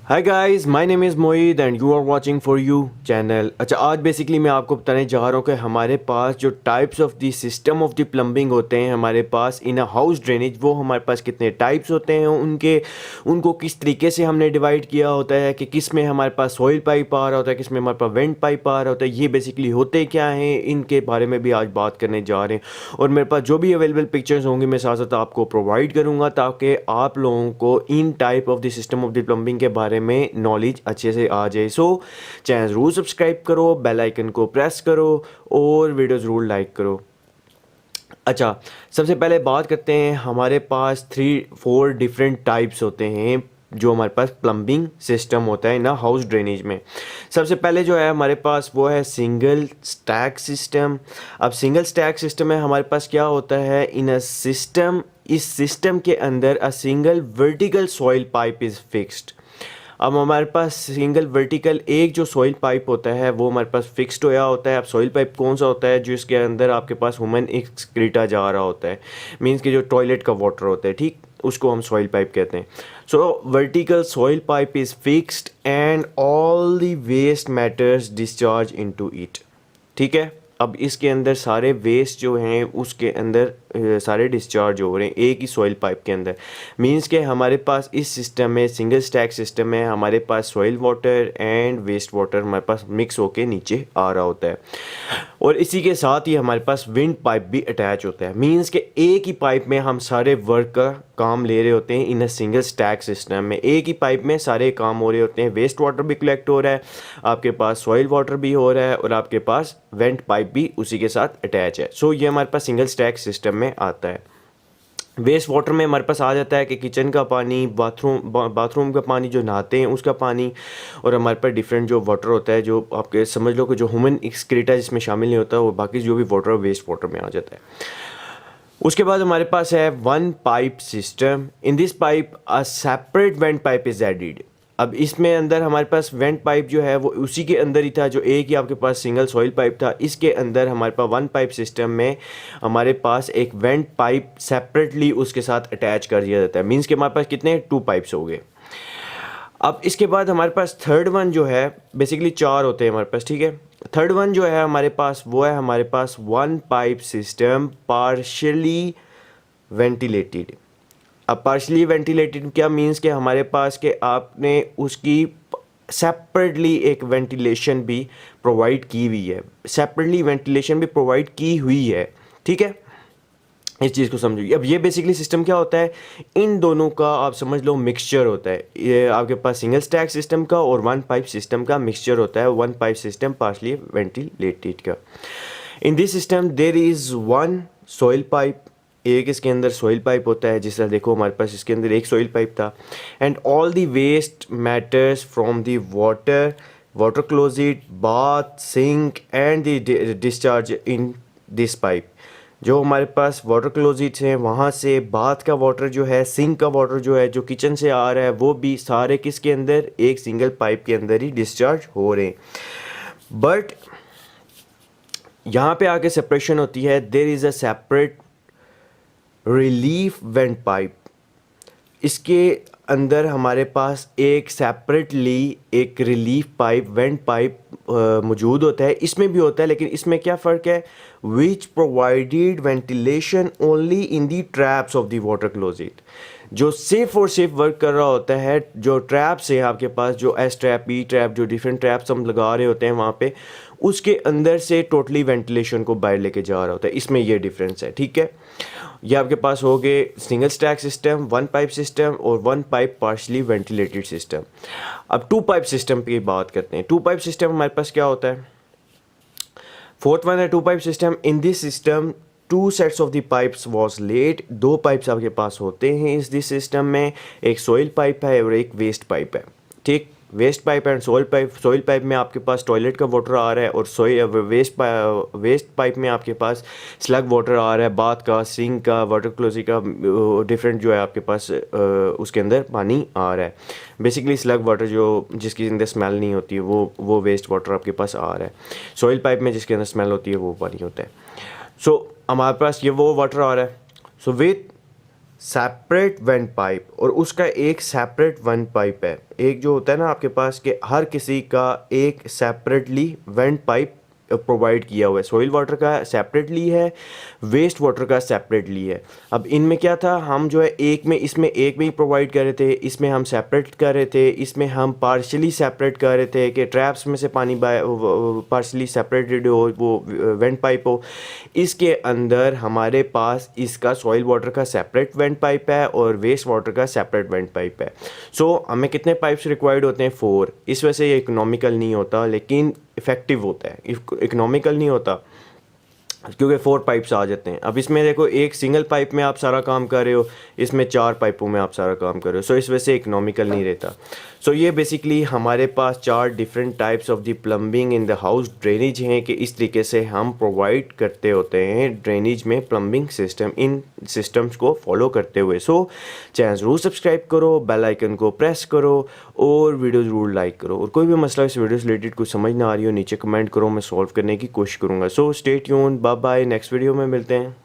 Hi guys, my name is Mohit and you are watching for you channel. अच्छा, आज basically मैं आपको बताने जा रहा हूँ कि हमारे पास जो types of the system of the plumbing होते हैं हमारे पास इन अ हाउस ड्रेनेज, वो हमारे पास कितने टाइप्स होते हैं, उनको किस तरीके से हमने डिवाइड किया होता है कि किस में हमारे पास सॉइल पाइप आ रहा होता है, किस में हमारे पास वेंट पाइप आ रहा होता है, ये बेसिकली होते क्या हैं, इनके बारे में भी आज बात करने जा रहे हैं। और मेरे पास जो भी अवेलेबल पिक्चर्स होंगी मैं साथ साथ आपको प्रोवाइड करूँगा ताकि आप लोगों को इन type of the system of the plumbing के बारे में नॉलेज अच्छे से आ जाए। सो चैनल ज़रूर सब्सक्राइब करो, बेल आइकन को प्रेस करो और वीडियो ज़रूर लाइक करो। अच्छा, सबसे पहले बात करते हैं, हमारे पास 3-4 डिफरेंट टाइप्स होते हैं जो हमारे पास प्लम्बिंग सिस्टम होता है ना हाउस ड्रेनेज में। सबसे पहले जो है हमारे पास वो है सिंगल स्टैक सिस्टम। अब सिंगल स्टैक सिस्टम में हमारे पास क्या होता है, इन अ सिस्टम, इस सिस्टम के अंदर a single vertical soil pipe is fixed. अब हमारे पास सिंगल वर्टिकल एक जो सॉइल पाइप होता है वो हमारे पास फिक्स्ड होया होता है। अब सॉइल पाइप कौन सा होता है, जो इसके अंदर आपके पास ह्यूमन एक्सक्रीटा जा रहा होता है, मींस कि जो टॉयलेट का वाटर होता है, ठीक, उसको हम सॉइल पाइप कहते हैं। So vertical soil pipe is fixed and all the waste matters discharge into it. ठीक है, अब इसके अंदर सारे वेस्ट जो हैं उसके अंदर सारे डिस्चार्ज हो रहे हैं एक ही सॉइल पाइप के अंदर। मींस के हमारे पास इस सिस्टम में, सिंगल स्टैक सिस्टम में, हमारे पास soil water and waste water हमारे पास मिक्स होके नीचे आ रहा होता है। और इसी के साथ ही हमारे पास विंड पाइप भी अटैच होता है। मींस के एक ही पाइप में हम सारे वर्क का काम ले रहे होते हैं। इन अ सिंगल स्टैक सिस्टम में एक ही पाइप में सारे काम हो रहे होते हैं। वेस्ट वाटर भी कलेक्ट हो रहा है, आपके पास सॉइल वाटर भी हो रहा है और आपके पास वेंट पाइप भी उसी के साथ अटैच है। सो ये हमारे पास सिंगल स्टैक सिस्टम में आता है। वेस्ट वाटर में हमारे पास आ जाता है कि किचन का पानी, बाथरूम का पानी, जो नहाते हैं उसका पानी, और हमारे पास डिफरेंट जो वाटर होता है, जो आपके समझ लो कि जो ह्यूमन एक्सक्रीटा जिसमें शामिल नहीं होता, वो बाकी जो भी वाटर वेस्ट वाटर में आ जाता है। उसके बाद हमारे पास है one pipe system. In this pipe a separate went pipe is added. अब इसमें अंदर हमारे पास वेंट पाइप जो है वो उसी के अंदर ही था जो एक ही आपके पास सिंगल सॉइल पाइप था। इसके अंदर हमारे पास वन पाइप सिस्टम में हमारे पास एक वेंट पाइप सेपरेटली उसके साथ अटैच कर दिया जाता है। मींस के हमारे पास कितने 2 पाइप्स हो गए। अब इसके बाद हमारे पास थर्ड वन जो है, बेसिकली 4 होते हैं हमारे पास, ठीक है। थर्ड वन जो है हमारे पास वो है हमारे पास one pipe system partially ventilated. अब पार्शियली वेंटिलेटेड क्या मीन्स कि हमारे पास के आपने उसकी सेपरेटली एक वेंटिलेशन भी प्रोवाइड की हुई है, सेपरेटली वेंटिलेशन भी प्रोवाइड की हुई है, ठीक है। इस चीज़ को समझिए। अब ये बेसिकली सिस्टम क्या होता है, इन दोनों का आप समझ लो मिक्सचर होता है। ये आपके पास सिंगल स्टैक सिस्टम का और वन पाइप सिस्टम का मिक्सचर होता है, one pipe system partially ventilated का। In this system there is one soil pipe, एक इसके अंदर सॉइल पाइप होता है। जिस तरह देखो हमारे पास इसके अंदर एक सॉइल पाइप था। And all the waste matters from the water closet, bath, sink and the discharge in this pipe. जो हमारे पास वाटर क्लोजेट्स हैं वहाँ से बाथ का वाटर जो है, सिंक का वाटर जो है, जो किचन से आ रहा है, वो भी सारे किसके अंदर, एक सिंगल पाइप के अंदर ही डिस्चार्ज हो रहे हैं। बट यहाँ पे आके सेपरेशन होती है। There is a separate relief vent pipe. इसके अंदर हमारे पास एक सेपरेटली एक रिलीफ पाइप, वेंट पाइप मौजूद होता है। इसमें भी होता है, लेकिन इसमें क्या फ़र्क है, which provided ventilation only in the traps of the water closet. जो सिर्फ और सिर्फ वर्क कर रहा होता है, जो ट्रैप्स है आपके पास, जो एस ट्रैप, बी ट्रैप, जो डिफरेंट ट्रैप्स हम लगा रहे होते हैं वहाँ पे, उसके अंदर से टोटली वेंटिलेशन को बाहर लेके जा रहा होता है। इसमें ये डिफरेंस है, ठीक है। ये आपके पास हो गए single stack system, one pipe system और one pipe partially ventilated system. अब टू पाइप सिस्टम की बात करते हैं। टू पाइप सिस्टम हमारे पास क्या होता है, फोर्थ वन है two pipe system. In this system 2 sets of the pipes was laid. 2 pipes आपके पास होते हैं इस दिस सिस्टम में, एक सॉइल पाइप है और एक वेस्ट पाइप है, ठीक। Waste pipe and soil pipe, soil pipe में आपके पास टॉयलेट का वाटर आ रहा है और वेस्ट पाइप में आपके पास स्लग वाटर आ रहा है, बाथ का, सिंक का, वाटर क्लोजेट का, डिफरेंट जो है आपके पास उसके अंदर पानी आ रहा है। बेसिकली स्लग वाटर जो जिसके अंदर स्मेल नहीं होती है वो वेस्ट वाटर आपके पास आ रहा है। सॉइल पाइप में जिसके अंदर स्मेल होती है वो पानी होता है। सो हमारे पास ये वो वाटर आ रहा है। So with separate went pipe और उसका एक सेपरेट वेंट पाइप है। एक जो होता है ना आपके पास कि हर किसी का एक सेपरेटली वेंट पाइप प्रोवाइड किया हुआ है। सॉइल वाटर का सेपरेटली है, वेस्ट वाटर का सेपरेटली है। अब इनमें क्या था, हम जो है इसमें एक में ही प्रोवाइड कर रहे थे, इसमें हम सेपरेट कर रहे थे, इसमें हम पार्शली सेपरेट कर रहे थे कि ट्रैप्स में से पानी पार्शली सेपरेटेड हो, वो वेंट पाइप हो। इसके अंदर हमारे पास इसका सॉइल वाटर का सेपरेट वेंट पाइप है और वेस्ट वाटर का सेपरेट वेंट पाइप है। सो हमें कितने पाइप्स रिक्वायर्ड होते हैं? 4। इस वजह से ये इकोनॉमिकल नहीं होता, लेकिन इफ़ेक्टिव होता है। इकोनॉमिकल नहीं होता क्योंकि 4 पाइप्स आ जाते हैं। अब इसमें देखो, एक सिंगल पाइप में आप सारा काम कर रहे हो, इसमें 4 पाइपों में आप सारा काम कर रहे हो। सो इस वजह से इकोनॉमिकल नहीं रहता। सो ये बेसिकली हमारे पास 4 different types of the plumbing in the house drainage हैं कि इस तरीके से हम प्रोवाइड करते होते हैं ड्रेनेज में प्लम्बिंग सिस्टम, इन सिस्टम्स को फॉलो करते हुए। सो चैनल ज़रूर सब्सक्राइब करो, बेल आइकन को प्रेस करो और वीडियो ज़रूर लाइक करो। और कोई भी मसला इस वीडियो से रिलेटेड कुछ समझ ना आ रही हो, नीचे कमेंट करो, मैं सॉल्व करने की कोशिश करूँगा। So stay tuned, bye bye, next video में मिलते हैं।